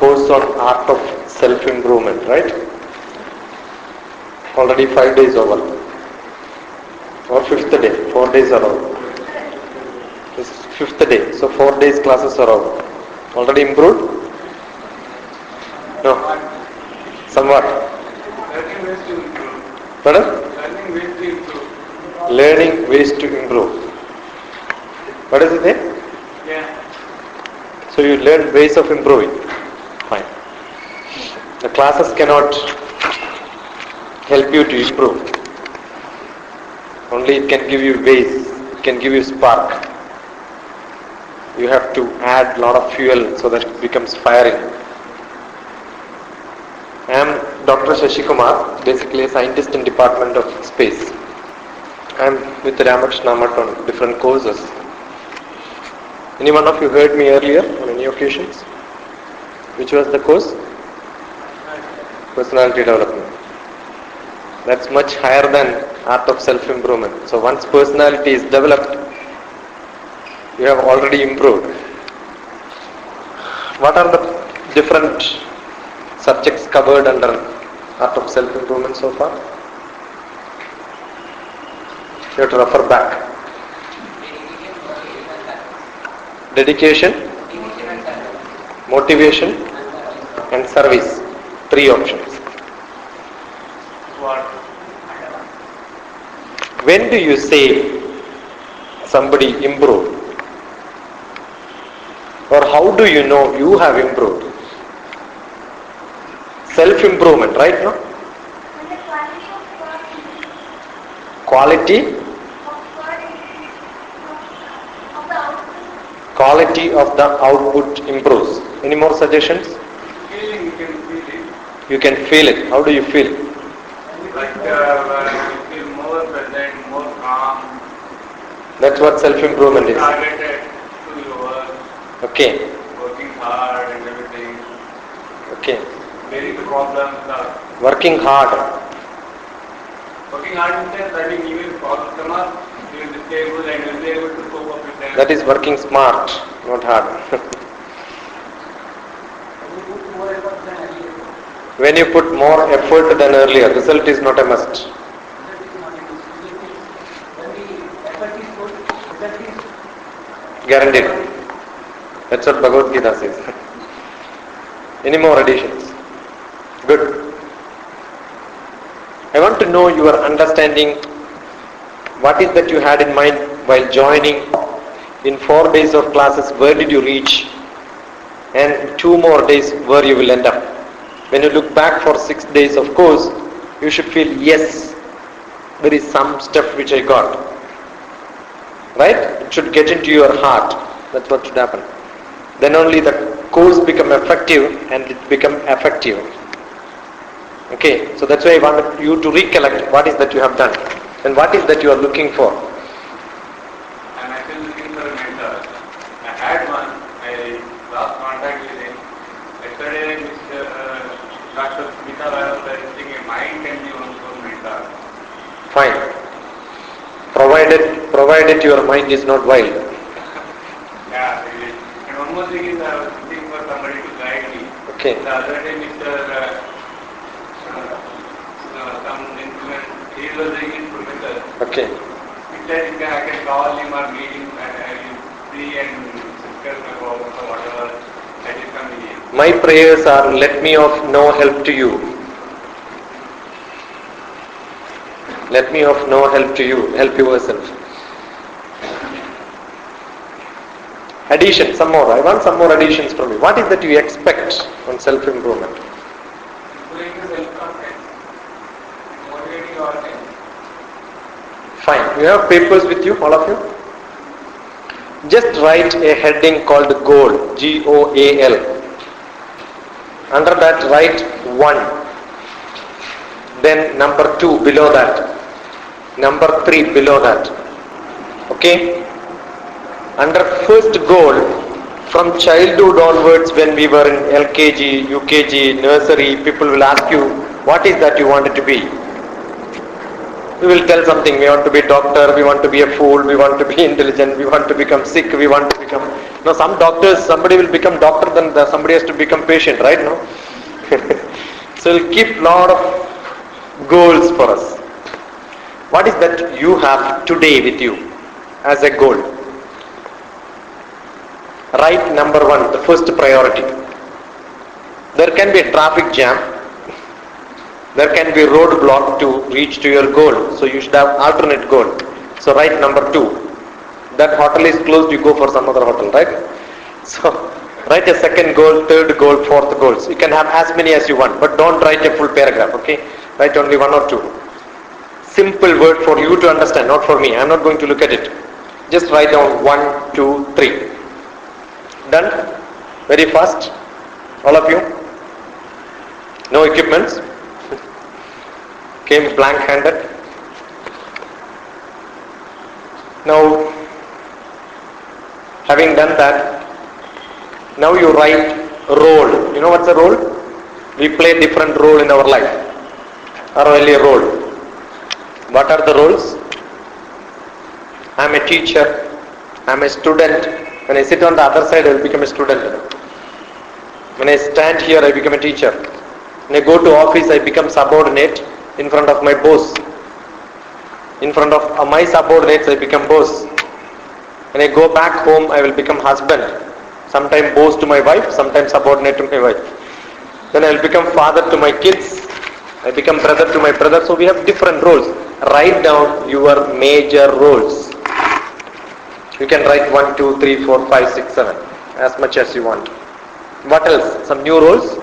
course on art of self-improvement, right? Already 5 days over. Or 5th day, 4 days are over. This is 5th day, so 4 days classes are over. Already improved? No. Somewhat. Learning ways to improve. Pardon? Learning ways to improve. Learning ways to improve. What is it there? Yeah. So you learn ways of improving. Fine. The classes cannot help you to improve. Only it can give you ways, it can give you spark. You have to add a lot of fuel so that it becomes firing. I am Dr. Shashi Kumar, basically a scientist in Department of Space. I am with Ramakrishna on different courses. Any one of you heard me earlier on any occasions? Which was the course? Personality development. That's much higher than art of self-improvement. So once personality is developed, you have already improved. What are the different subjects covered under art of self-improvement so far? You have to refer back. Dedication, motivation, and service. 3 options. What? When do you say somebody improved? Or how do you know you have improved? Self-improvement, right? No? Quality of the output improves. Any more suggestions? Feeling, you can feel it. You can feel it. How do you feel? Like you feel more present, more calm. That's what self-improvement is. Targeted to your work. Okay. Working hard and everything. Okay. Dealing with problems. Working hard. Working hard means that even problems come up, you will be stable and you will be able to cope up with them. That is working smart, not hard. When you put more effort than earlier, result is not a must. Guaranteed. That's what Bhagavad Gita says. Any more additions? Good. I want to know your understanding. What is that you had in mind while joining? In 4 days of classes, where did you reach? And 2 more days, where you will end up? When you look back for 6 days of course, you should feel, yes, there is some stuff which I got. Right? It should get into your heart. That's what should happen. Then only the course become effective and it become effective. Okay, so that's why I wanted you to recollect what is that you have done and what is that you are looking for. I'm actually looking for a mentor. I had one. I lost contact with him. Yesterday, Dr. Smita was suggesting a mind can be also a mentor. Fine. Provided your mind is not wild. Yeah, really. And one more thing is I was looking for somebody to guide me. Okay. The other day, some instrument, he was a English professor. Okay. He said I can call him or meet him and I will see and discuss my problems or whatever. I did convenient. My prayers are, let me of no help to you. Let me of no help to you. Help yourself. Addition, some more. I want some more additions from you. What is that you expect on self-improvement? Improving the self-confidence, motivating ourselves. Fine. You have papers with you, all of you? Just write a heading called goal, G-O-A-L. Under that write 1. Then number 2 below that. Number 3 below that. Okay? Under first goal, from childhood onwards, when we were in LKG, UKG, nursery, people will ask you, what is that you wanted to be? We will tell something, we want to be a doctor, we want to be a fool, we want to be intelligent, we want to become sick, we want to become Now some doctors, somebody will become doctor, then somebody has to become patient, right? No? So we'll keep lot of goals for us. What is that you have today with you as a goal? Write number 1, the first priority. There can be a traffic jam. There can be a roadblock to reach to your goal. So you should have alternate goal. So write number 2. That hotel is closed, you go for some other hotel, right? So write a second goal, third goal, fourth goals. You can have as many as you want, but don't write a full paragraph, okay? Write only 1 or 2. Simple word for you to understand, not for me. I'm not going to look at it. Just write down 1, 2, 3. Done? Very fast. All of you? No equipments? Came blank-handed? Now, having done that, now you write role. You know what's a role? We play different role in our life. Or only a role. What are the roles? I am a teacher. I am a student. When I sit on the other side, I will become a student. When I stand here, I become a teacher. When I go to office, I become subordinate in front of my boss. In front of my subordinates, I become boss. When I go back home, I will become husband. Sometimes boss to my wife, sometimes subordinate to my wife. Then I will become father to my kids. I become brother to my brother. So we have different roles. Write down your major roles. You can write 1, 2, 3, 4, 5, 6, 7. As much as you want. What else? Some new roles?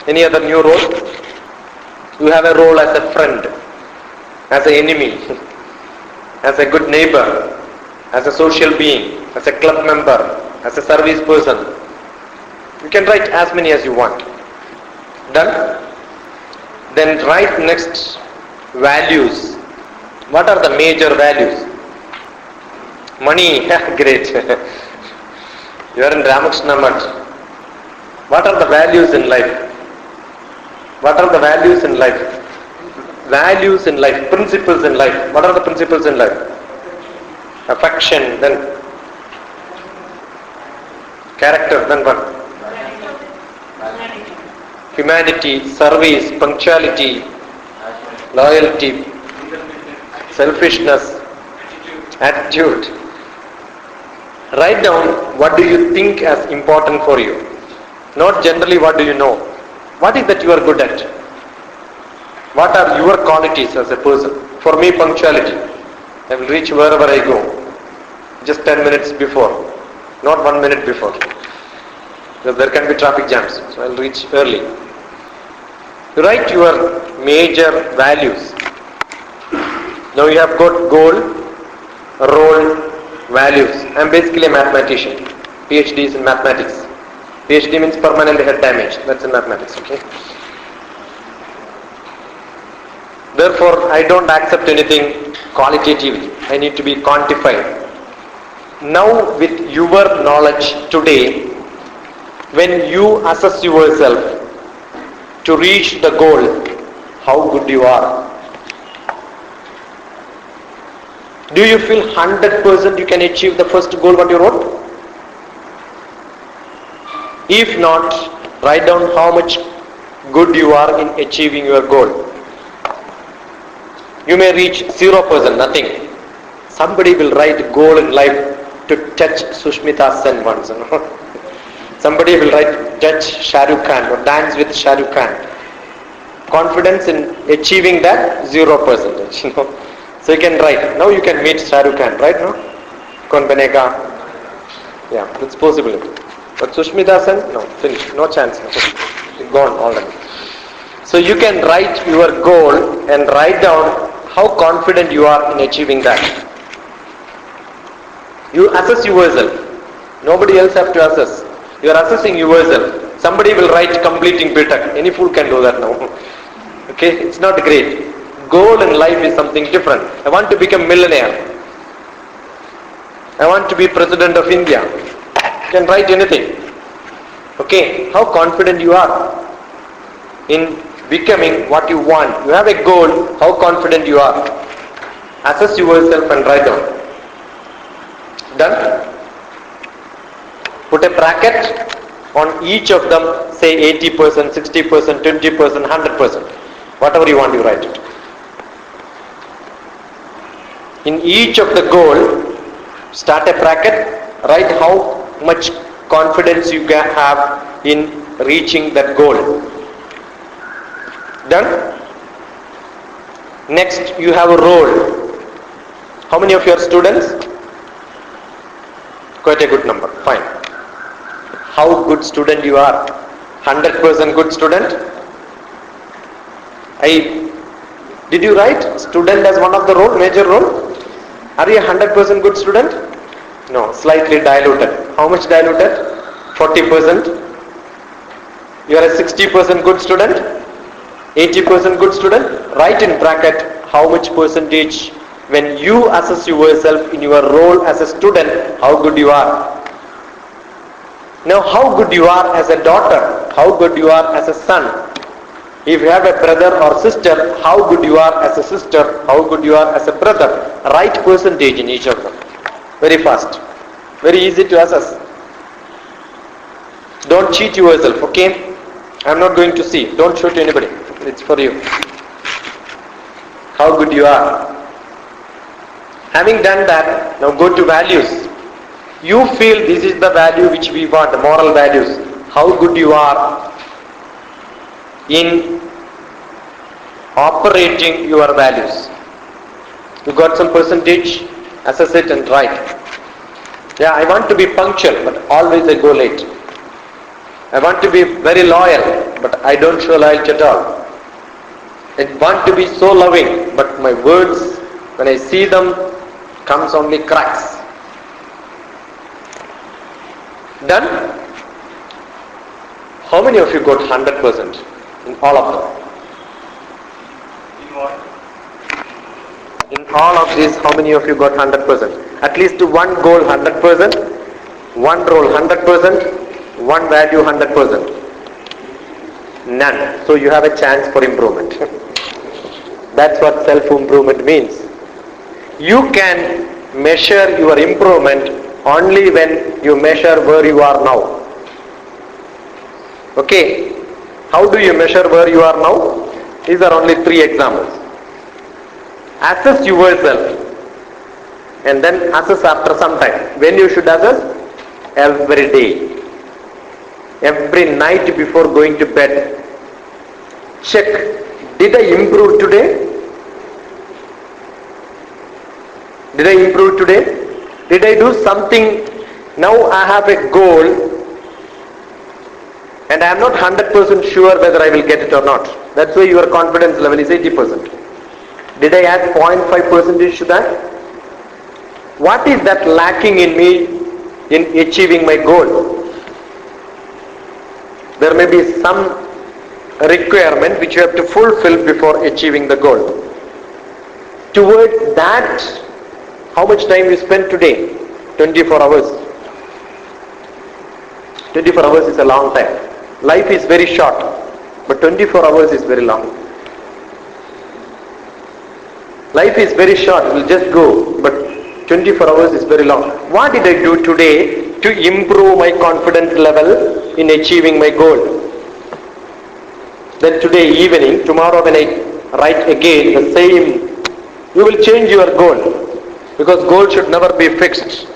Any other new role? You have a role as a friend, as an enemy, as a good neighbor, as a social being, as a club member, as a service person. You can write as many as you want. Done? Then write next values. What are the major values? Money, great. You are in Ramakrishna much. What are the values in life? What are the values in life? Values in life, principles in life. What are the principles in life? Affection, then character, then what? Humanity, service, punctuality, loyalty, selfishness, attitude. Write down what do you think as important for you. Not generally what do you know. What is that you are good at? What are your qualities as a person? For me, punctuality. I will reach wherever I go. Just 10 minutes before. Not 1 minute before. Because there can be traffic jams. So I will reach early. Write your major values. Now you have got goal, role, values. I am basically a mathematician. PhD is in mathematics. PhD means permanent head damage. That's in mathematics, okay? Therefore, I don't accept anything qualitatively. I need to be quantified. Now, with your knowledge today, when you assess yourself to reach the goal, how good you are. Do you feel 100% you can achieve the first goal what you wrote? If not, write down how much good you are in achieving your goal. You may reach 0%, nothing. Somebody will write goal in life to touch Sushmita Sen once. You know? Somebody will write touch Shah Rukh Khan or dance with Shah Rukh Khan. Confidence in achieving that 0%. You know? So you can write. Now you can meet Shah Rukh Khan, right? No? Kaun banega? Yeah, it's possible. But Sushmita Sen, no, finished. No chance. No. Gone already. So you can write your goal and write down how confident you are in achieving that. You assess yourself. Nobody else have to assess. You are assessing yourself. Somebody will write completing BTech. Any fool can do that now. Okay, it's not great. Goal in life is something different. I want to become millionaire. I want to be President of India. You can write anything. Okay, how confident you are in becoming what you want. You have a goal, how confident you are. Assess yourself and write down. Done? Put a bracket on each of them, say 80%, 60%, 20%, 100%. Whatever you want, you write it. In each of the goal, start a bracket, write how much confidence you can have in reaching that goal. Done? Next, you have a role. How many of your students? Quite a good number. Fine. How good student you are? 100% good student? Did you write student as one of the role, major role? Are you a 100% good student? No, slightly diluted. How much diluted? 40%. You are a 60% good student? 80% good student? Write in bracket how much percentage when you assess yourself in your role as a student, how good you are. Now how good you are as a daughter, how good you are as a son. If you have a brother or sister, how good you are as a sister, how good you are as a brother. Write percentage in each of them. Very fast. Very easy to assess. Don't cheat yourself, okay? I'm not going to see. Don't show to anybody. It's for you. How good you are. Having done that, now go to values. You feel this is the value which we want, the moral values. How good you are in operating your values. You got some percentage, assess it and write. Yeah, I want to be punctual, but always I go late. I want to be very loyal, but I don't show loyalty at all. I want to be so loving, but my words, when I see them, comes only cracks. Done? How many of you got 100% in all of them? In what? In all of these, how many of you got 100%? At least one goal 100%, one role 100%, one value 100%. None. So you have a chance for improvement. That's what self-improvement means. You can measure your improvement only when you measure where you are now. Okay? How do you measure where you are now? These are only 3 examples. Assess yourself and then assess after some time. When you should assess? Every day. Every night before going to bed. Check. Did I improve today? Did I improve today? Did I do something? Now I have a goal and I am not 100% sure whether I will get it or not. That's why your confidence level is 80%. Did I add 0.5% to that? What is that lacking in me in achieving my goal? There may be some requirement which you have to fulfill before achieving the goal. Towards that, how much time you spend today? 24 hours. 24 hours is a long time. Life is very short, but 24 hours is very long. Life is very short, it will just go, but 24 hours is very long. What did I do today to improve my confidence level in achieving my goal? Then today evening, tomorrow when I write again the same, you will change your goal. Because goal should never be fixed.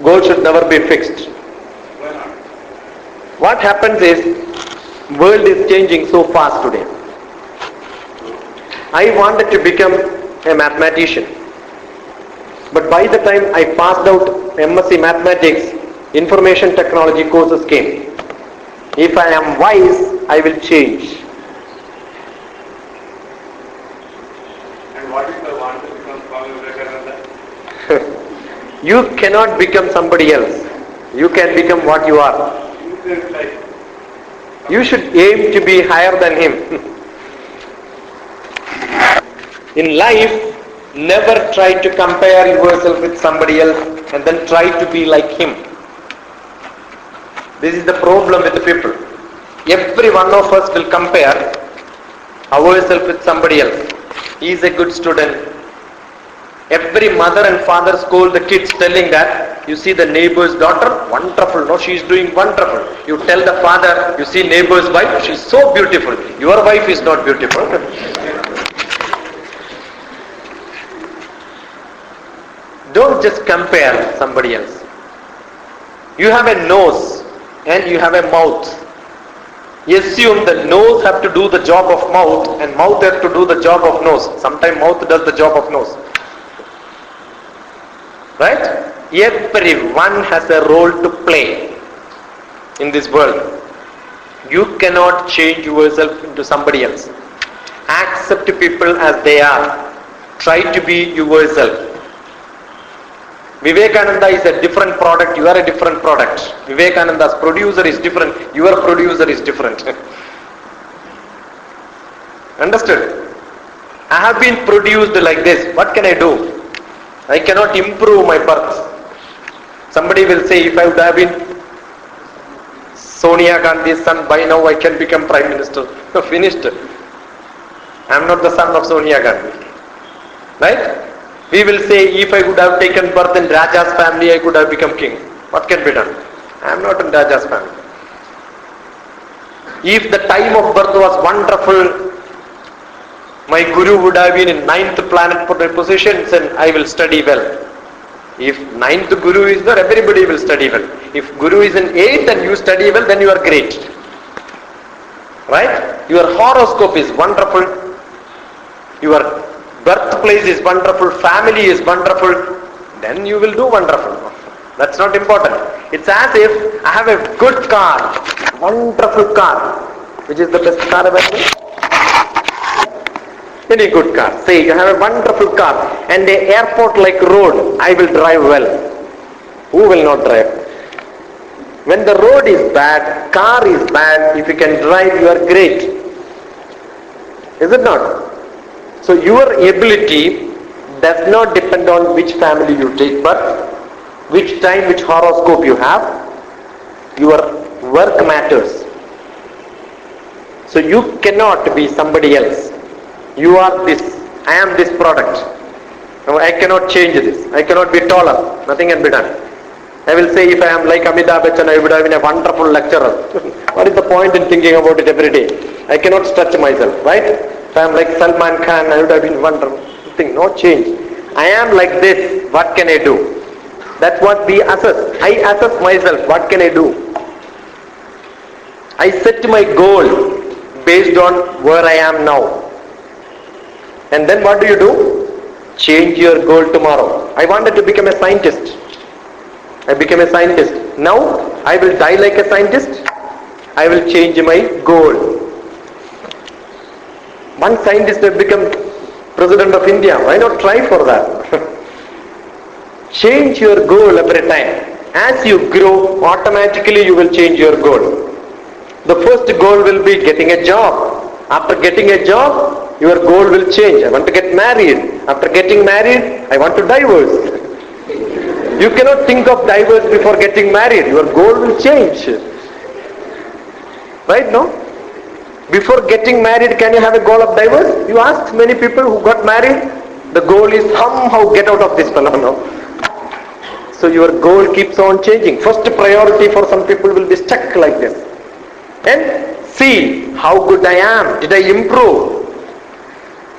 Goal should never be fixed. Why not? What happens is, world is changing so fast today. I wanted to become a mathematician. But by the time I passed out MSc Mathematics, information technology courses came. If I am wise, I will change. And what if I want to become Swami Vivekananda? You cannot become somebody else. You can become what you are. You should aim to be higher than him. In life, never try to compare yourself with somebody else and then try to be like him. This is the problem with the people. Every one of us will compare ourselves with somebody else. He is a good student. Every mother and father scold the kids telling that, you see the neighbor's daughter, wonderful, no, she is doing wonderful. You tell the father, you see neighbor's wife, she is so beautiful. Your wife is not beautiful. Don't just compare somebody else. You have a nose and you have a mouth. Assume the nose have to do the job of mouth and mouth have to do the job of nose. Sometimes mouth does the job of nose. Right? Everyone has a role to play in this world. You cannot change yourself into somebody else. Accept people as they are. Try to be yourself. Vivekananda is a different product, you are a different product. Vivekananda's producer is different, your producer is different. Understood? I have been produced like this, what can I do? I cannot improve my birth. Somebody will say, if I would have been Sonia Gandhi's son, by now I can become Prime Minister. Finished. I am not the son of Sonia Gandhi. Right? We will say, if I would have taken birth in Raja's family, I could have become king. What can be done? I am not in Raja's family. If the time of birth was wonderful, my guru would have been in 9th planet positions and I will study well. If 9th guru is there, everybody will study well. If guru is in 8th and you study well, then you are great. Right? Your horoscope is wonderful. Your birthplace is wonderful, family is wonderful, then you will do wonderful. That's not important. It's as if I have a good car, wonderful car. Which is the best car available? Any good car. Say you have a wonderful car and an airport like road, I will drive well. Who will not drive? When the road is bad, car is bad, if you can drive, you are great. Is it not? So your ability does not depend on which family you take birth, which time, which horoscope you have. Your work matters. So you cannot be somebody else. You are this. I am this product. Now I cannot change this. I cannot be taller. Nothing can be done. I will say if I am like Amitabh Bachchan, I would have been a wonderful lecturer. What is the point in thinking about it every day? I cannot stretch myself, right? If I am like Salman Khan, I would have been wonderful. Nothing, no change. I am like this, what can I do? That's what we assess. I assess myself, what can I do? I set my goal based on where I am now. And then what do? Change your goal tomorrow. I wanted to become a scientist. I became a scientist. Now, I will die like a scientist. I will change my goal. One scientist has become President of India. Why not try for that? Change your goal every time. As you grow, automatically you will change your goal. The first goal will be getting a job. After getting a job, your goal will change. I want to get married. After getting married, I want to divorce. You cannot think of divorce before getting married. Your goal will change. Right, no? Before getting married, can you have a goal of divorce? You ask many people who got married, the goal is somehow get out of this phenomenon. So your goal keeps on changing. First priority for some people will be stuck like this. And see how good I am. Did I improve?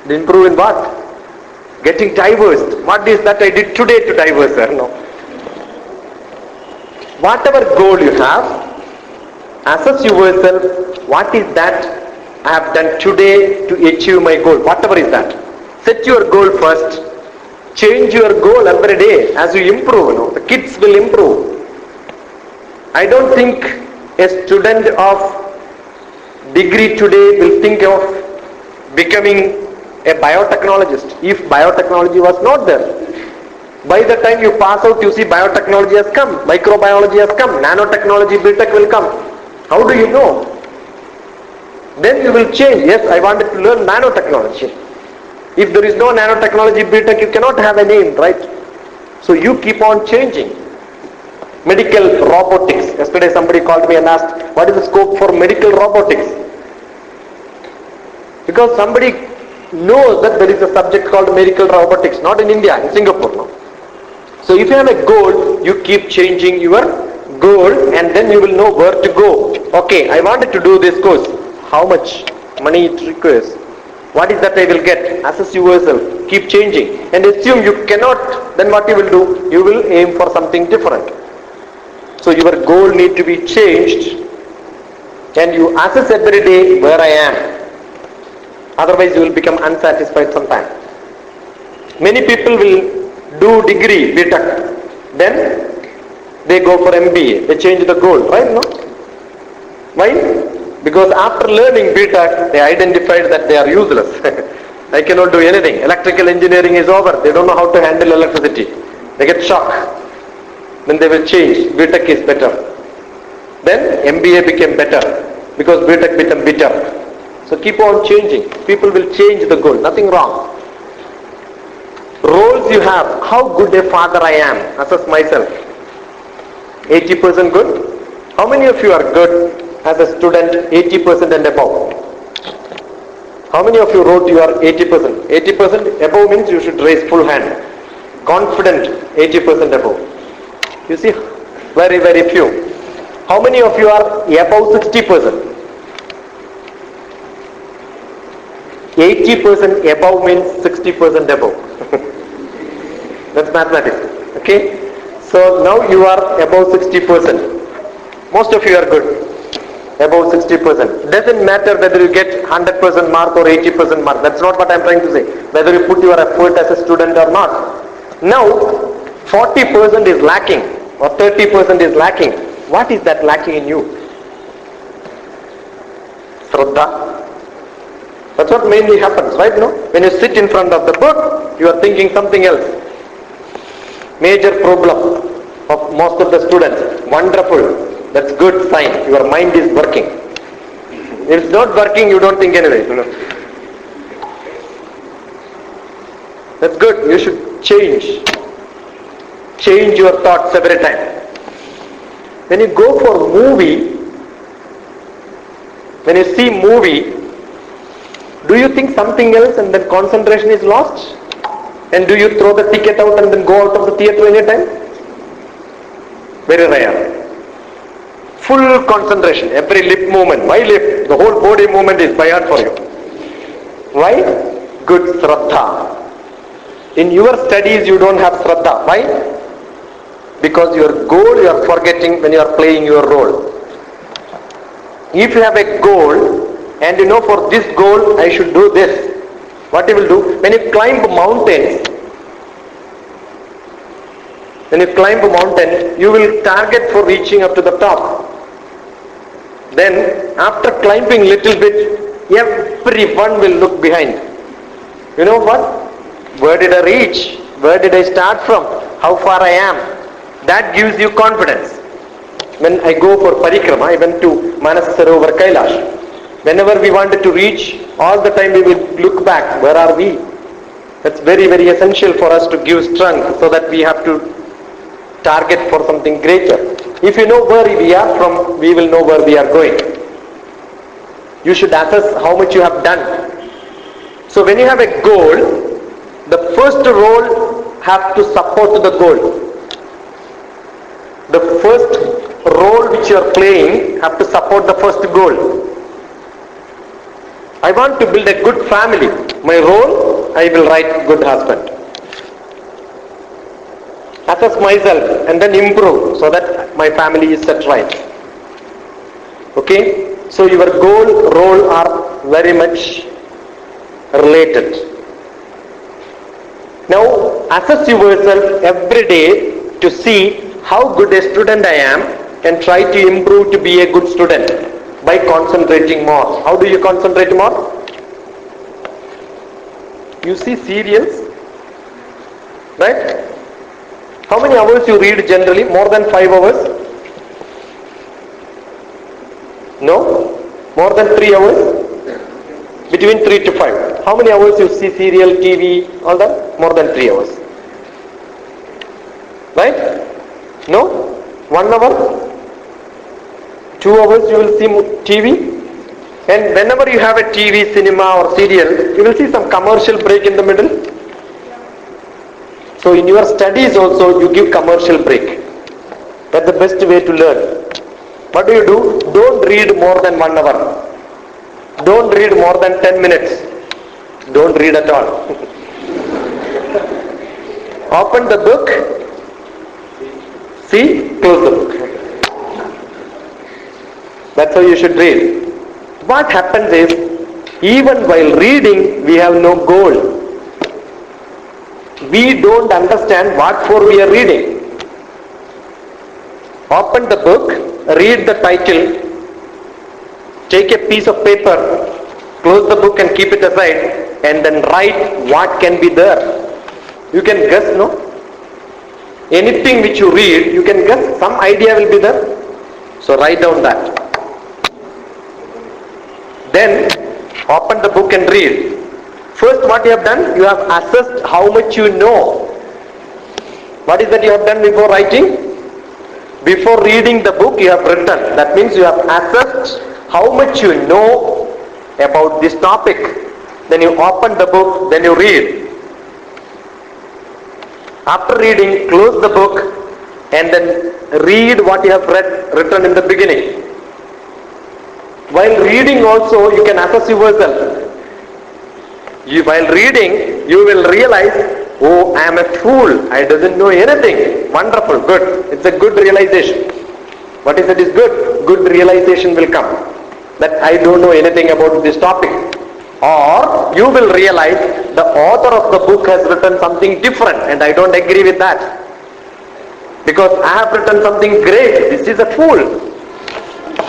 Did I improve in what? Getting divorced. What is that I did today to divorce her? No. Whatever goal you have, assess yourself, what is that I have done today to achieve my goal? Whatever is that. Set your goal first. Change your goal every day as you improve. The kids will improve. I don't think a student of degree today will think of becoming a biotechnologist if biotechnology was not there. By the time you pass out, you see biotechnology has come, microbiology has come, nanotechnology, BTech will come. How do you know? Then you will change. Yes, I wanted to learn nanotechnology. If there is no nanotechnology, BTech, you cannot have a name, right? So you keep on changing. Medical robotics. Yesterday somebody called me and asked, what is the scope for medical robotics? Because somebody knows that there is a subject called medical robotics, not in India, in Singapore. No? So if you have a goal, you keep changing your goal and then you will know where to go. Okay, I wanted to do this course. How much money it requires? What is that I will get? Assess yourself. Keep changing. And assume you cannot, then what you will do? You will aim for something different. So your goal need to be changed and you assess every day where I am. Otherwise you will become unsatisfied sometime. Many people will do degree, BTech. Then they go for MBA. They change the goal, right? No? Why? Because after learning BTech, they identified that they are useless. I cannot do anything. Electrical engineering is over. They don't know how to handle electricity. They get shocked. Then they will change. BTech is better. Then MBA became better because BTech became bitter. So keep on changing. People will change the goal. Nothing wrong. Roles you have. How good a father I am. Assess myself. 80% good. How many of you are good as a student 80% and above? How many of you wrote you are 80%? 80% above means you should raise full hand. Confident 80% above. You see, very, very few. How many of you are above 60%? 80% above means 60% above. That's mathematics. Okay? So now you are above 60%. Most of you are good. Above 60%. Doesn't matter whether you get 100% mark or 80% mark. That's not what I'm trying to say. Whether you put your effort as a student or not. Now, 40% is lacking or 30% is lacking. What is that lacking in you? Shraddha. That's what mainly happens, right? No? When you sit in front of the book, you are thinking something else. Major problem of most of the students. Wonderful. That's good sign. Your mind is working. If it's not working, you don't think anyway. You know. That's good. You should change. Change your thoughts every time. When you go for movie, when you see movie, do you think something else and then concentration is lost? And do you throw the ticket out and then go out of the theatre anytime? Very rare. Full concentration, every lip movement. Why lip? The whole body movement is by heart for you. Why? Good shraddha. In your studies you don't have shraddha. Why? Because your goal you are forgetting when you are playing your role. If you have a goal and you know for this goal I should do this, what you will do? When you climb mountains, you will target for reaching up to the top. Then after climbing little bit, everyone will look behind. You know what? Where did I reach? Where did I start from? How far I am? That gives you confidence. When I go for parikrama, I went to Manas Sarovar Kailash. Whenever we wanted to reach, all the time we will look back. Where are we? That's very, very essential for us to give strength so that we have to target for something greater. If you know where we are from, we will know where we are going. You should assess how much you have done. So when you have a goal, the first role have to support the goal. The first role which you are playing have to support the first goal. I want to build a good family. My role, I will write good husband. Assess myself and then improve so that my family is set right. Okay? So your goal, role are very much related. Now assess yourself every day to see how good a student I am and try to improve to be a good student by concentrating more. How do you concentrate more? You see serials, right? How many hours you read generally? More than 5 hours? No? More than 3 hours? Between 3 to 5. How many hours you see serial, TV, all that? More than 3 hours. Right? No? 1 hour? 2 hours you will see TV? And whenever you have a TV, cinema or serial, you will see some commercial break in the middle. So in your studies also you give commercial break. That's the best way to learn. What do? Don't read more than 1 hour. Don't read more than 10 minutes. Don't read at all. Open the book, see, close the book. That's how you should read. What happens is, even while reading, we have no goal. We don't understand what for we are reading. Open the book, read the title, take a piece of paper, close the book and keep it aside, and then write what can be there. You can guess, no? Anything which you read, you can guess, some idea will be there. So write down that. Then open the book and read. First, what you have done, you have assessed how much you know. What is that you have done before writing? Before reading the book, you have written. That means you have assessed how much you know about this topic. Then you open the book, then you read. After reading, close the book and then read what you have written in the beginning. While reading also, you can assess yourself. While reading, you will realize, oh, I am a fool. I doesn't know anything. Wonderful, good. It's a good realization. What is it is good? Good realization will come. That I don't know anything about this topic. Or you will realize the author of the book has written something different and I don't agree with that. Because I have written something great. This is a fool.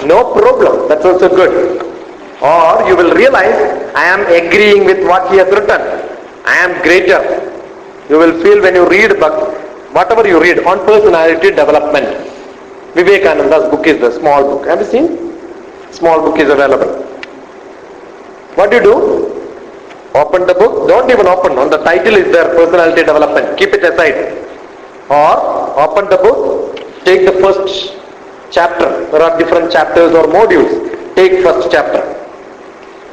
No problem. That's also good. Or you will realize I am agreeing with what he has written. I am greater. You will feel when you read book, whatever you read on personality development. Vivekananda's book is the small book. Have you seen? Small book is available. What do? Open the book. Don't even open. On the title is there, personality development. Keep it aside. Or open the book. Take the first chapter. There are different chapters or modules. Take first chapter.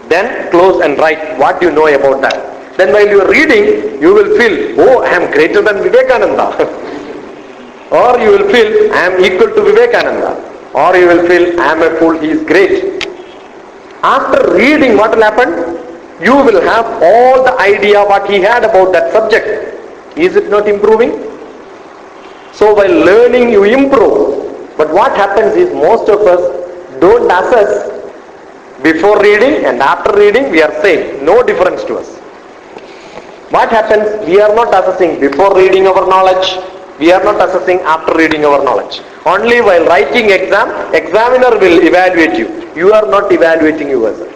Then close and write what you know about that. Then while you are reading, you will feel, oh, I am greater than Vivekananda. Or you will feel, I am equal to Vivekananda. Or you will feel, I am a fool, he is great. After reading, what will happen? You will have all the idea what he had about that subject. Is it not improving? So while learning, you improve. But what happens is, most of us don't assess. Before reading and after reading, we are same. No difference to us. What happens? We are not assessing before reading our knowledge. We are not assessing after reading our knowledge. Only while writing exam, examiner will evaluate you. You are not evaluating yourself.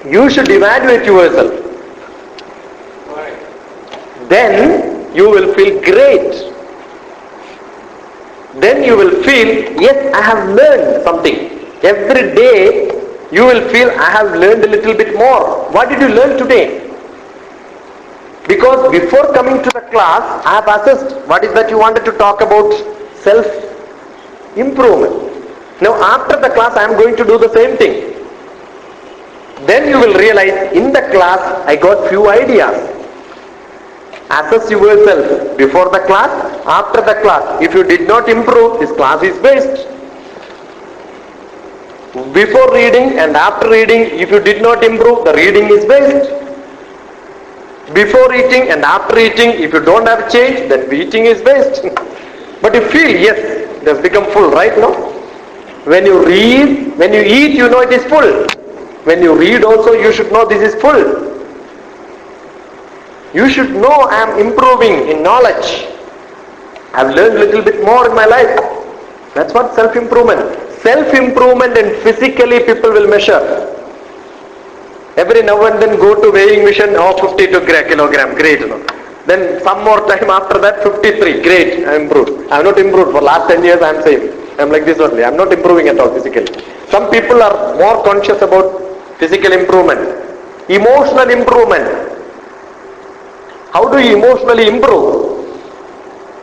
You should evaluate yourself. Why? Then you will feel great. Then you will feel, yes, I have learned something. Every day you will feel, I have learned a little bit more. What did you learn today? Because before coming to the class, I have assessed what is that you wanted to talk about, self-improvement. Now after the class, I am going to do the same thing. Then you will realize, in the class, I got few ideas. Assess yourself before the class, after the class. If you did not improve, this class is waste. Before reading and after reading, if you did not improve, the reading is waste. Before eating and after eating, if you don't have change, then eating is waste. But you feel, yes, it has become full, right now? When you read, when you eat, you know it is full. When you read also, you should know this is full. You should know I am improving in knowledge. I have learned a little bit more in my life. That's what self-improvement. Self-improvement and physically people will measure. Every now and then go to weighing machine, 52 kilogram, great. Then some more time after that, 53, great, I improved. I have not improved. For last 10 years I am same. I am like this only. I am not improving at all physically. Some people are more conscious about physical improvement. Emotional improvement. How do you emotionally improve?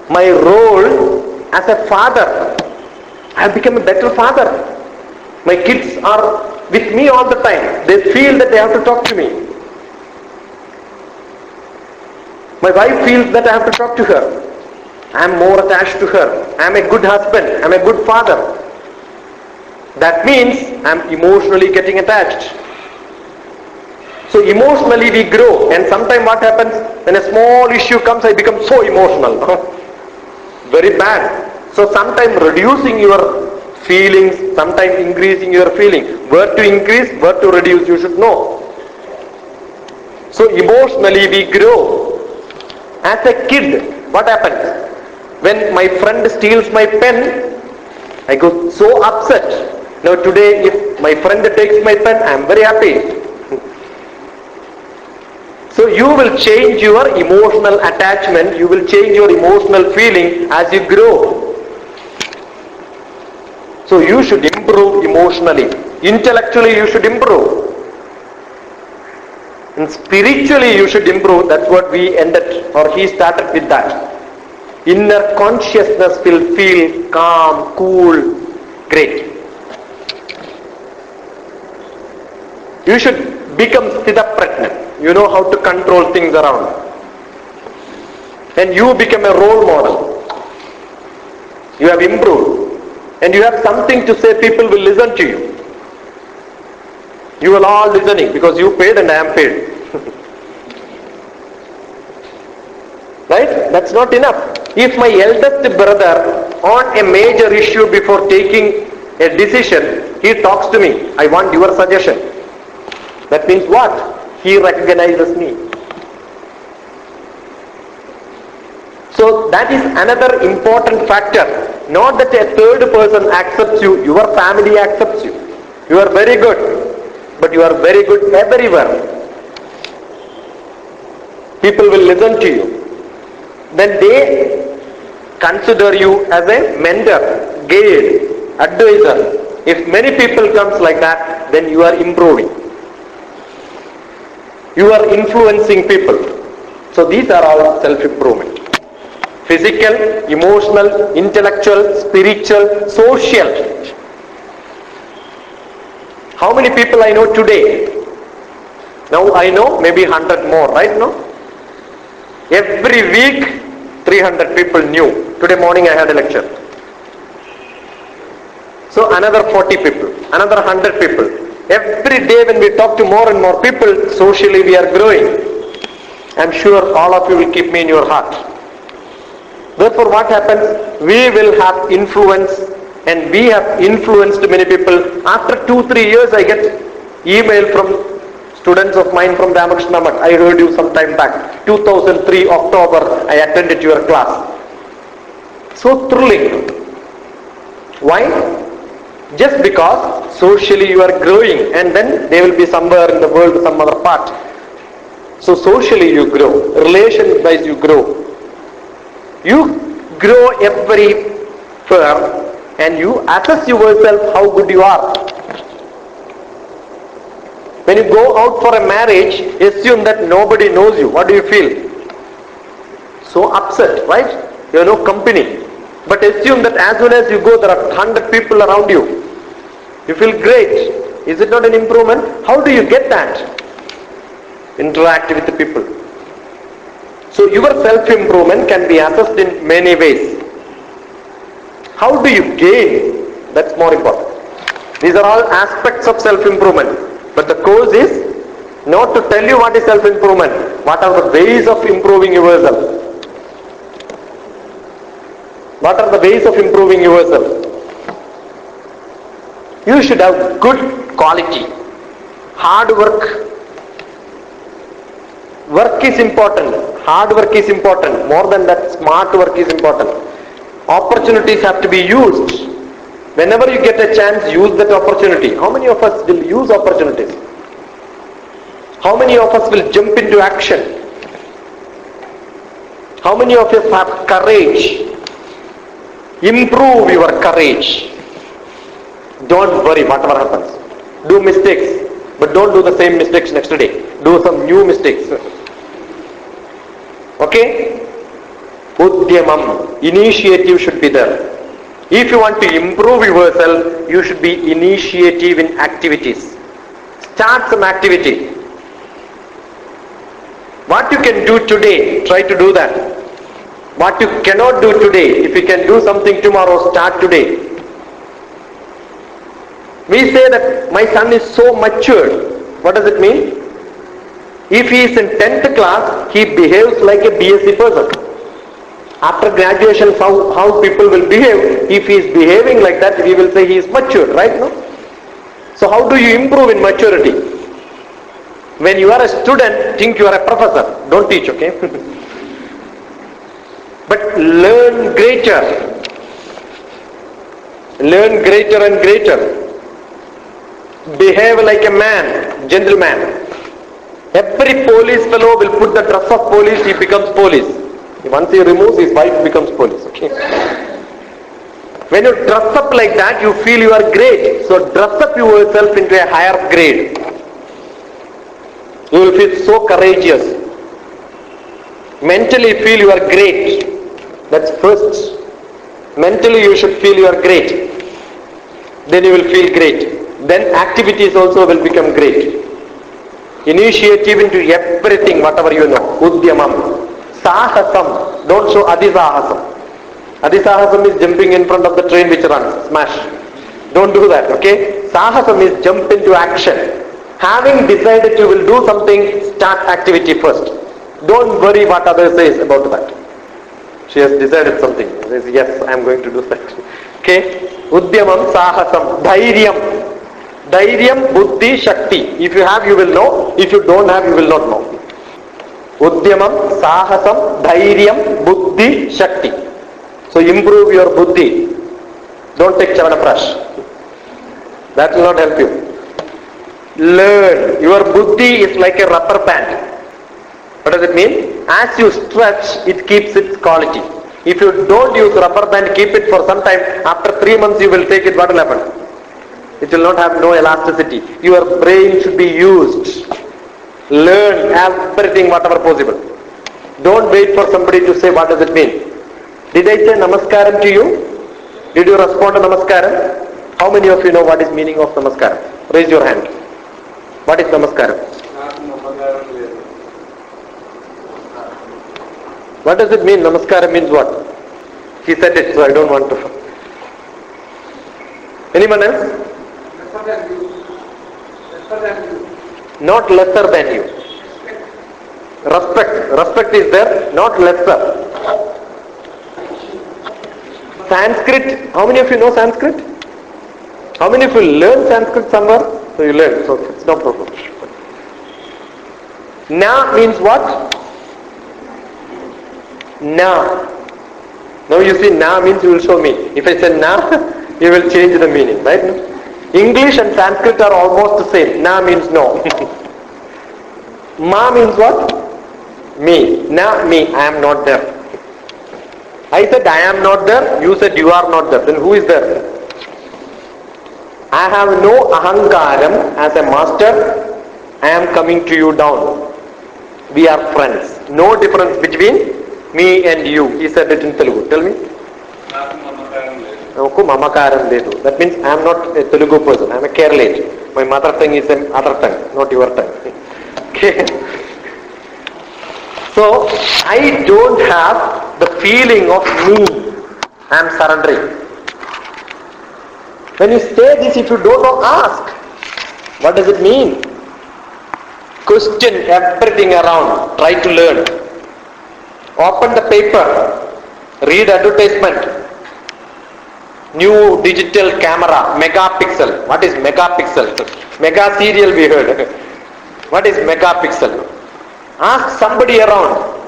My role as a father. I have become a better father. My kids are with me all the time. They feel that they have to talk to me. My wife feels that I have to talk to her. I am more attached to her. I am a good husband. I am a good father. That means I am emotionally getting attached. So emotionally we grow, and sometimes what happens, when a small issue comes, I become so emotional. Very bad. So sometimes reducing your feelings, sometimes increasing your feeling. Where to increase, where to reduce, you should know. So emotionally we grow. As a kid, what happens? When my friend steals my pen, I go so upset. Now today, if my friend takes my pen, I am very happy. So you will change your emotional attachment, you will change your emotional feeling as you grow. So you should improve emotionally. Intellectually you should improve. And spiritually you should improve. That's what we ended, or he started with that. Inner consciousness will feel calm, cool, great. You should become Sthitapratna. You know how to control things around. And you become a role model. You have improved. And you have something to say, people will listen to you. You will all listening because you paid and I am paid. Right? That's not enough. If my eldest brother on a major issue before taking a decision, he talks to me, I want your suggestion. That means what? He recognizes me. So that is another important factor. Not that a third person accepts you, your family accepts you. You are very good, but you are very good everywhere. People will listen to you. Then they consider you as a mentor, guide, advisor. If many people comes like that, then you are improving. You are influencing people. So these are all self-improvement. Physical, emotional, intellectual, spiritual, social. How many people I know today? Now I know maybe 100 more, right? No? Every week 300 people new. Today morning I had a lecture. So another 40 people, another 100 people. Every day when we talk to more and more people, socially we are growing. I am sure all of you will keep me in your heart. Therefore what happens? We will have influence, and we have influenced many people. After 2-3 years I get email from students of mine from Ramakrishna. I heard you some time back. 2003 October I attended your class. So thrilling. Why? Just because socially you are growing, and then they will be somewhere in the world, some other part. So socially you grow, relation wise you grow. You grow every firm, and you assess yourself how good you are. When you go out for a marriage, assume that nobody knows you. What do you feel? So upset, right? You have no company. But assume that as soon as you go, there are 100 people around you. You feel great. Is it not an improvement? How do you get that? Interact with the people. So your self-improvement can be assessed in many ways. How do you gain? That's more important. These are all aspects of self-improvement. But the course is not to tell you what is self-improvement. What are the ways of improving yourself? What are the ways of improving yourself? You should have good quality. Hard work. Work is important. Hard work is important. More than that, smart work is important. Opportunities have to be used. Whenever you get a chance, use that opportunity. How many of us will use opportunities? How many of us will jump into action? How many of us have courage? Improve your courage. Don't worry whatever happens. Do mistakes, but don't do the same mistakes next day. Do some new mistakes. Okay? Udyamam, initiative should be there. If you want to improve yourself, you should be initiative in activities. Start some activity. What you can do today, try to do that. What you cannot do today, if you can do something tomorrow, start today. We say that my son is so matured. What does it mean? If he is in 10th class, he behaves like a BSc person. After graduation, how people will behave. If he is behaving like that, we will say he is matured, right? No? So how do you improve in maturity? When you are a student, think you are a professor. Don't teach, okay? But learn greater. Learn greater and greater. Behave like a man, gentleman. Every police fellow will put the dress of police, he becomes police. Once he removes, his wife becomes police, okay? When you dress up like that, you feel you are great. So dress up yourself into a higher grade. You will feel so courageous. Mentally feel you are great. That's first. Mentally you should feel you are great. Then you will feel great. Then activities also will become great. Initiative into everything, whatever you know. Udyamam. Sahasam. Don't show adisahasam. Adisahasam is jumping in front of the train which runs. Smash. Don't do that, okay? Sahasam is jump into action. Having decided you will do something, start activity first. Don't worry what others say about that. She has decided something. She says, yes, I am going to do that. Okay? Udyamam, sahasam, dhairyam. Dhairyam, buddhi, shakti. If you have, you will know. If you don't have, you will not know. Udyamam, sahasam, dhairyam, buddhi, shakti. So improve your buddhi. Don't take Chavanaprash. That will not help you. Learn. Your buddhi is like a rubber band. What does it mean? As you stretch, it keeps its quality. If you don't use rubber band, keep it for some time, after 3 months you will take it, what will happen? It will not have no elasticity. Your brain should be used. Learn everything, whatever possible. Don't wait for somebody to say what does it mean. Did I say namaskaram to you? Did you respond to namaskaram? How many of you know what is meaning of namaskaram? Raise your hand. What is namaskaram? What does it mean? Namaskaram means what? He said it, so I don't want to. Anyone else? Lesser than you. Lesser than you. Not lesser than you. Respect. Respect is there, not lesser. Sanskrit. How many of you know Sanskrit? How many of you learn Sanskrit somewhere? So you learn, so it's no problem. Na means what? Na. Now you see na means you will show me. If I say na, you will change the meaning, right? English and Sanskrit are almost the same. Na means no. Ma means what? Me. Na, me. I am not there. I said I am not there. You said you are not there. Then who is there? I have no ahankaram as a master. I am coming to you down. We are friends. No difference between me and you. He said it in Telugu. Tell me. Mamakaram ledu. That means I am not a Telugu person. I am a Kerala. My mother tongue is an other tongue, not your tongue. Okay. So I don't have the feeling of me. I am surrendering. When you say this, if you don't know, ask. What does it mean? Question everything around. Try to learn. Open the paper. Read advertisement. New digital camera, megapixel. What is megapixel? Mega serial we heard. What is megapixel? Ask somebody around.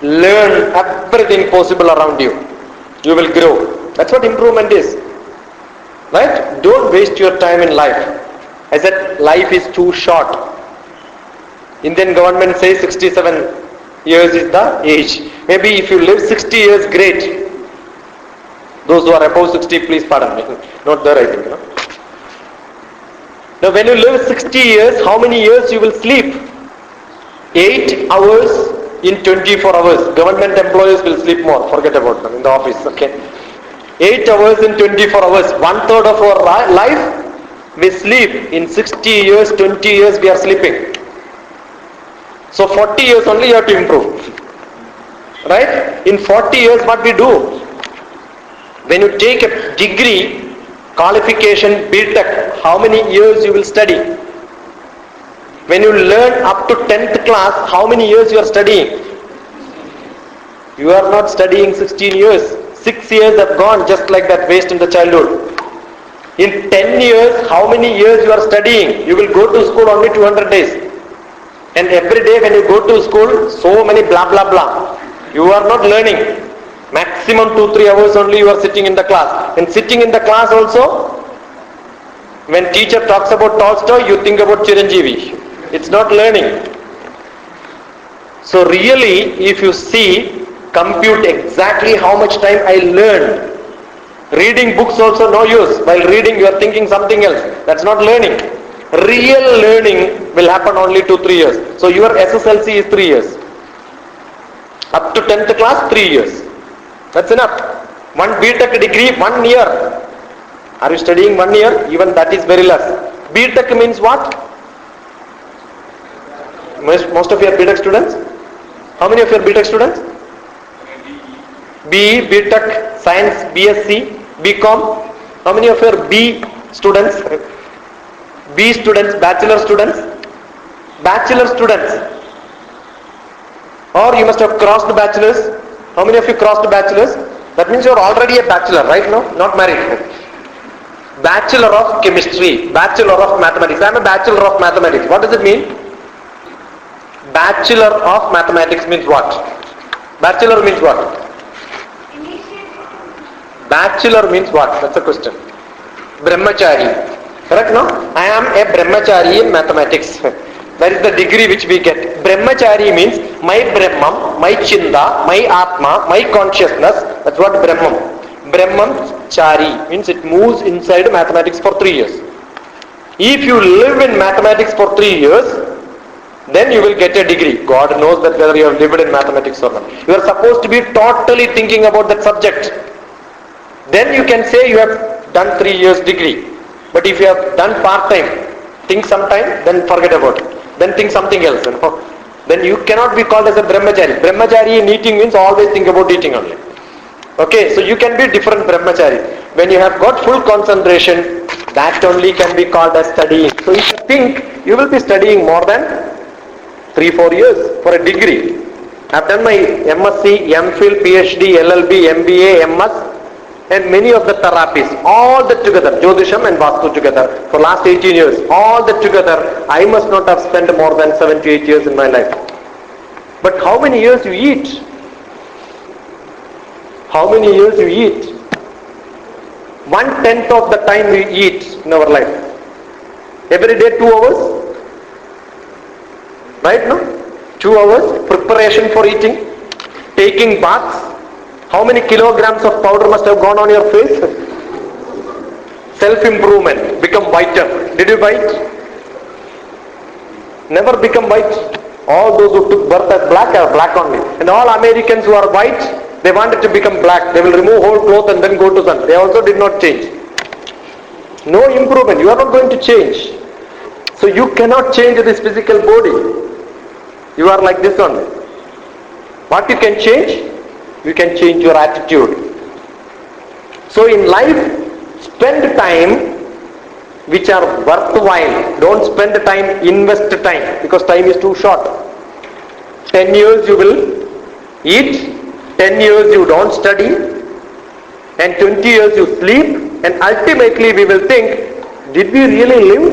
Learn everything possible around you. You will grow. That's what improvement is. Right? Don't waste your time in life. I said life is too short. Indian government says 67 years is the age. Maybe if you live 60 years, great. Those who are above 60, please pardon me. Not there, I think. No? Now when you live 60 years, how many years you will sleep? 8 hours in 24 hours. Government employees will sleep more. Forget about them in the office. Okay. 8 hours in 24 hours. 1/3 of our life We sleep. In 60 years, 20 years we are sleeping. So 40 years only you have to improve. Right? In 40 years what we do? When you take a degree, qualification, BTech, how many years you will study? When you learn up to 10th class, how many years you are studying? You are not studying 16 years. 6 years have gone just like that, waste in the childhood. In 10 years, how many years you are studying? You will go to school only 200 days. And every day when you go to school, so many blah blah blah. You are not learning. Maximum 2-3 hours only you are sitting in the class. And sitting in the class also, when teacher talks about Tolstoy, you think about Chiranjeevi. It's not learning. So really, if you see, compute exactly how much time I learned. Reading books also no use. While reading you are thinking something else. That's not learning. Real learning will happen only 2-3 years. So your SSLC is 3 years. Up to 10th class, 3 years. That's enough. One BTech degree, 1 year. Are you studying 1 year? Even that is very less. BTech means what? Most of you are BTech students? How many of you are BTech students? BE, BTech, Science, BSc, BCom. How many of you are B students? B students, bachelor students? Bachelor students. Or you must have crossed bachelors. How many of you crossed bachelors? That means you are already a bachelor, right now? Not married. Bachelor of chemistry, bachelor of mathematics. I am a bachelor of mathematics. What does it mean? Bachelor of mathematics means what? Bachelor means what? Bachelor means what? That's the question. Brahmachari. Correct, no? I am a Brahmachari in mathematics. That is the degree which we get. Brahmachari means my Brahmam, my Chinda, my Atma, my consciousness. That's what Brahmam. Brahmachari means it moves inside mathematics for 3 years. If you live in mathematics for 3 years, then you will get a degree. God knows that whether you have lived in mathematics or not. You are supposed to be totally thinking about that subject. Then you can say you have done 3 years degree. But if you have done part-time, think sometime, then forget about it. Then think something else. Then you cannot be called as a Brahmachari. Brahmachari in eating means always think about eating only. Okay, so you can be different Brahmachari. When you have got full concentration, that only can be called as studying. So if you think, you will be studying more than 3-4 years for a degree. I have done my MSc, MPhil, PhD, LLB, MBA, MS and many of the therapies, all that together, Jyotisham and Vastu together, for last 18 years, all that together, I must not have spent more than 7 to 8 years in my life. But how many years you eat? How many years you eat? 1/10 of the time we eat in our life. Every day 2 hours? Right, no? 2 hours, preparation for eating, taking baths. How many kilograms of powder must have gone on your face? Self-improvement, become whiter. Did you bite? Never become white. All those who took birth as black are black only. And all Americans who are white, they wanted to become black. They will remove whole cloth and then go to sun. They also did not change. No improvement. You are not going to change. So you cannot change this physical body. You are like this only. What you can change? You can change your attitude. So in life, spend time which are worthwhile. Don't spend time, invest time, because time is too short. 10 years you will eat, 10 years you don't study, and 20 years you sleep, and ultimately we will think, did we really live?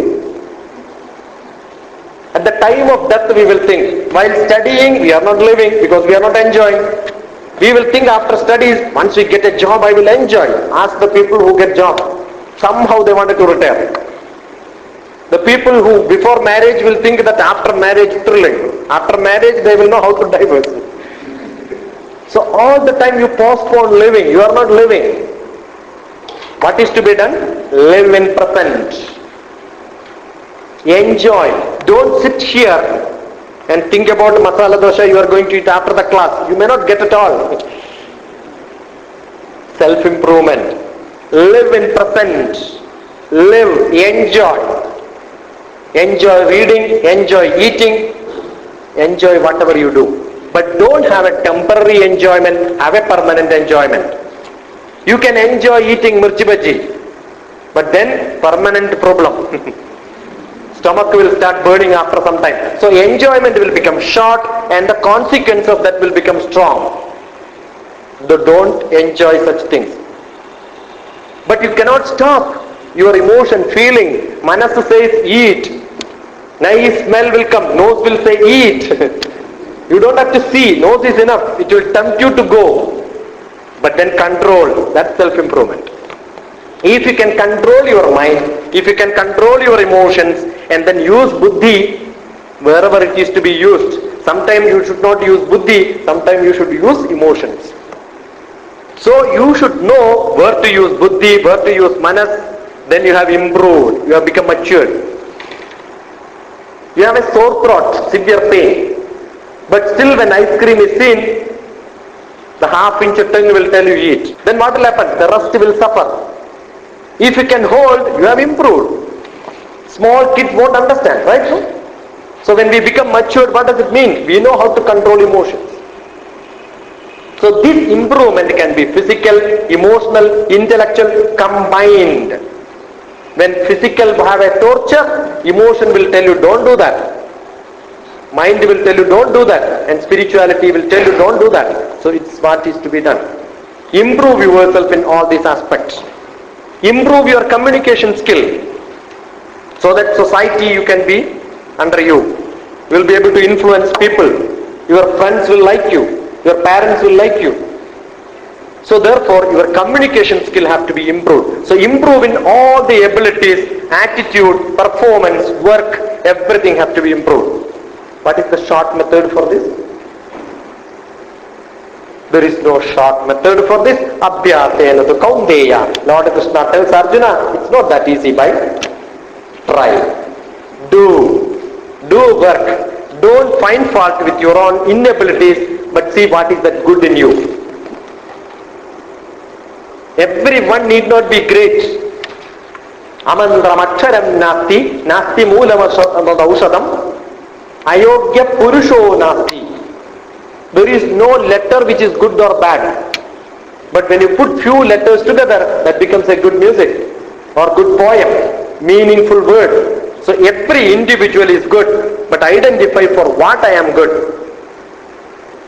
At the time of death we will think, while studying we are not living because we are not enjoying. We will think after studies, once we get a job I will enjoy. Ask the people who get job. Somehow they wanted to retire. The people who before marriage will think that after marriage thrilling. After marriage they will know how to divorce. So all the time you postpone living. You are not living. What is to be done? Live in present. Enjoy. Don't sit here and think about masala dosha you are going to eat after the class. You may not get it all. Self-improvement. Live in present. live, enjoy. Enjoy reading, enjoy eating, enjoy whatever you do. But don't have a temporary enjoyment, have a permanent enjoyment. You can enjoy eating mirchi bhaji, but then permanent problem. Stomach will start burning after some time. So enjoyment will become short and the consequence of that will become strong. So don't enjoy such things. But you cannot stop your emotion, feeling. Manasu says eat. Nice smell will come. Nose will say eat. You don't have to see. Nose is enough. It will tempt you to go. But then control. That's self-improvement. If you can control your mind, if you can control your emotions, and then use buddhi wherever it is to be used. Sometimes you should not use buddhi. Sometimes you should use emotions. So you should know where to use buddhi, where to use manas. Then you have improved. You have become matured. You have a sore throat, severe pain. But still when ice cream is seen, the half-inch tongue will tell you eat. Then what will happen? The rest will suffer. If you can hold, you have improved. Small kids won't understand, right? So when we become matured, what does it mean? We know how to control emotions. So this improvement can be physical, emotional, intellectual, combined. When physical have a torture, emotion will tell you don't do that. Mind will tell you don't do that. And spirituality will tell you don't do that. So it's what is to be done. Improve yourself in all these aspects. Improve your communication skill. So that society you can be under you. You will be able to influence people. Your friends will like you. Your parents will like you. So therefore your communication skill have to be improved. So improve in all the abilities, attitude, performance, work, everything have to be improved. What is the short method for this? There is no short method for this. Abhyasena tu kaunteya. Lord Krishna tells Arjuna, it's not that easy, by try. Do work. Don't find fault with your own inabilities, but see what is that good in you. Everyone need not be great. Amandram aksharam nasti, nasti moolam aushadam, ayogya purusho nasti. There is no letter which is good or bad. But when you put few letters together, that becomes a good music or good poem, meaningful word. So every individual is good, but identify for what I am good.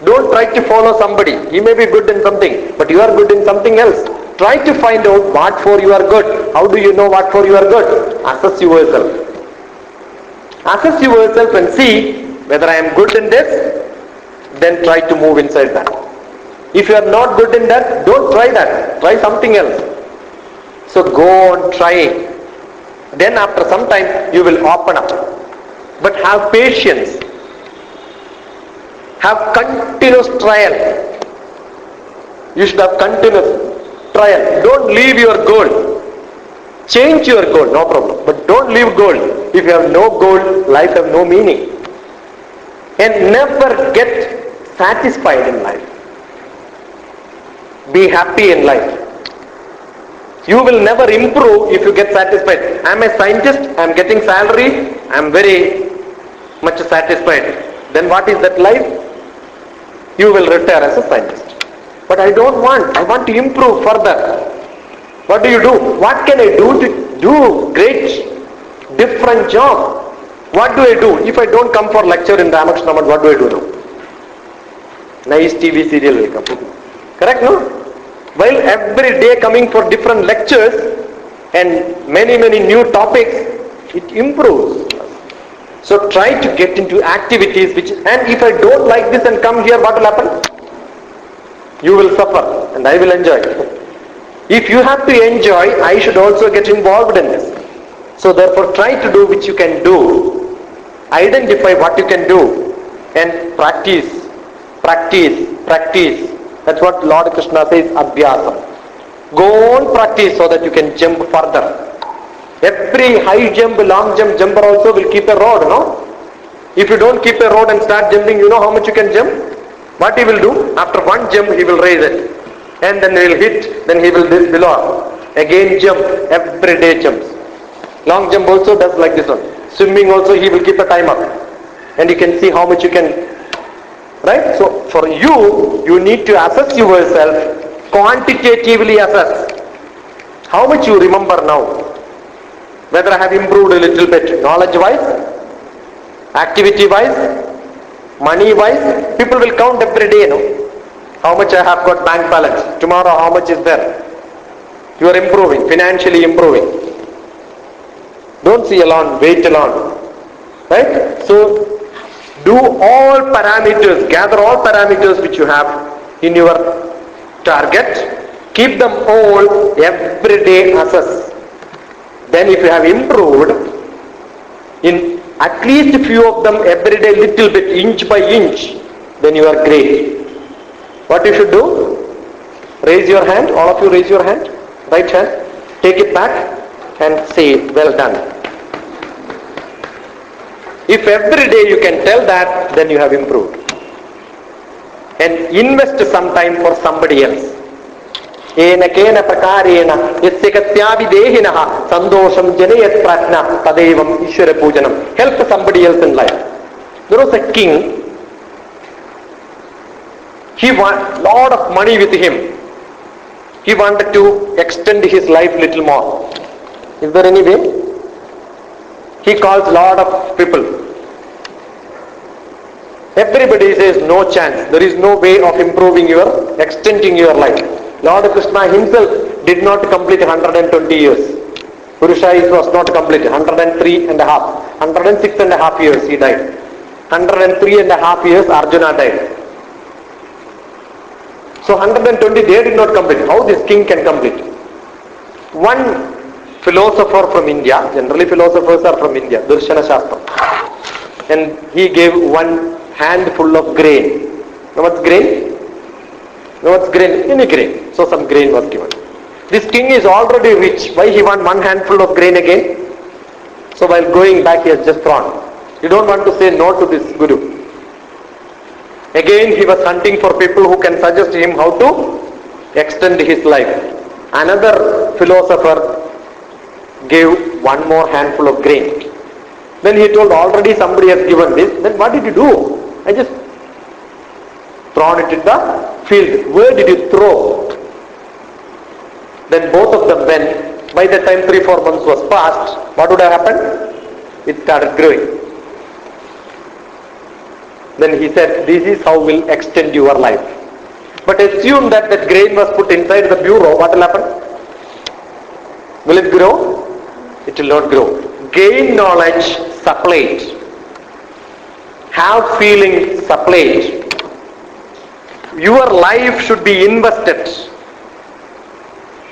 Don't try to follow somebody. He may be good in something, but you are good in something else. Try to find out what for you are good. How do you know what for you are good? Assess yourself. Assess yourself and see whether I am good in this, then try to move inside that. If you are not good in that, don't try that. Try something else. So go on trying. Then after some time you will open up. But have patience. Have continuous trial. You should have continuous trial. Don't leave your goal. Change your goal, no problem. But don't leave goal. If you have no goal, life have no meaning. And never get satisfied in life. Be happy in life. You will never improve if you get satisfied. I am a scientist, I am getting salary, I am very much satisfied. Then what is that life? You will retire as a scientist. But I don't want. I want to improve further. What do you do? What can I do to do great, different job? What do I do? If I don't come for lecture in Ramakrishna, what do I do now? Nice TV serial will come. Correct, no? While every day coming for different lectures and many new topics, it improves. So try to get into activities which, and if I don't like this and come here, what will happen? You will suffer and I will enjoy. If you have to enjoy, I should also get involved in this. So therefore try to do which you can do. Identify what you can do and practice. That's what Lord Krishna says, abhyasam. Go on practice so that you can jump further. Every high jump, long jumper also will keep a rod, no? If you don't keep a rod and start jumping, you know how much you can jump? What he will do? After one jump, he will raise it. And then he will hit, then he will below. Again jump, every day jumps. Long jump also does like this one. Swimming also he will keep a timer. And you can see how much you can, right? So for you need to assess yourself, quantitatively assess. How much you remember now? Whether I have improved a little bit, knowledge-wise, activity-wise, money-wise. People will count every day, how much I have got bank balance. Tomorrow how much is there? You are improving, financially improving. Don't see alone, wait alone. Right? So, do all parameters, gather all parameters which you have in your target. Keep them all every day assess. Then if you have improved in at least a few of them every day, little bit, inch by inch, then you are great. What you should do? Raise your hand, all of you raise your hand, right hand, take it back and say, well done. If every day you can tell that, then you have improved. And invest some time for somebody else. Ena kena prakarena yasyakatyavidehinah sandosham janayat pratna tadevam ishvara pujanam. Help somebody else in life. There was a king. He wanted a lot of money with him. He wanted to extend his life little more. Is there any way? He calls a lot of people. Everybody says no chance. There is no way of improving extending your life. Lord Krishna himself did not complete 120 years. Purusha was not complete. 103 and a half. 106 and a half years he died. 103 and a half years Arjuna died. So 120 they did not complete. How this king can complete? One philosopher from India, generally philosophers are from India, Darshana Shastra. And he gave one handful of grain. Now what's grain? Now what's grain? Any grain. So some grain was given. This king is already rich. Why he want one handful of grain again? So while going back he has just thrown. You don't want to say no to this guru. Again he was hunting for people who can suggest him how to extend his life. Another philosopher gave one more handful of grain. Then he told, already somebody has given this. Then what did you do? I just thrown it in the field. Where did you throw? Then both of them went. By the time 3-4 months was passed, what would have happened? It started growing. Then he said, this is how we'll extend your life. But assume that that grain was put inside the bureau, what will happen? Will it grow? It will not grow. Gain knowledge, supply it. Have feeling, supply it. Your life should be invested.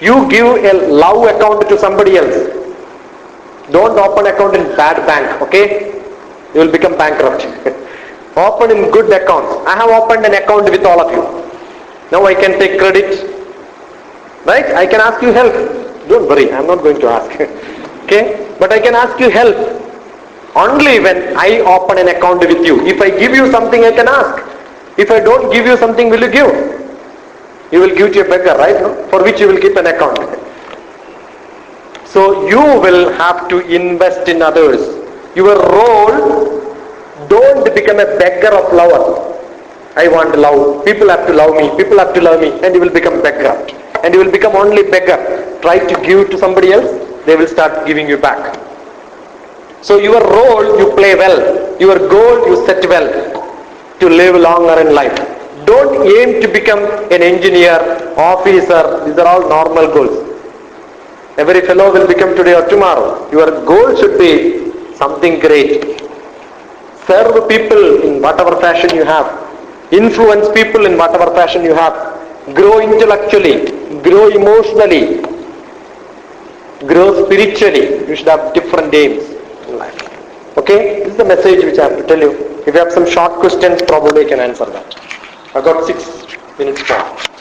You give a love account to somebody else. Don't open account in bad bank, okay? You will become bankrupt. Open in good accounts. I have opened an account with all of you. Now I can take credit. Right? I can ask you help. Don't worry, I am not going to ask. Okay? But I can ask you help. Only when I open an account with you. If I give you something, I can ask. If I don't give you something, will you give? You will give to a beggar, right? No? For which you will keep an account. So you will have to invest in others. Your role, don't become a beggar of love. I want love. People have to love me. People have to love me. And you will become bankrupt. And you will become only beggar. Try to give to somebody else, they will start giving you back. So your role, you play well. Your goal, you set well. To live longer in life. Don't aim to become an engineer, officer. These are all normal goals. Every fellow will become today or tomorrow. Your goal should be something great. Serve people in whatever fashion you have. Influence people in whatever fashion you have. Grow intellectually. Grow emotionally. Grow spiritually. You should have different aims in life. Okay? This is the message which I have to tell you. If you have some short questions, probably I can answer that. I've got 6 minutes more.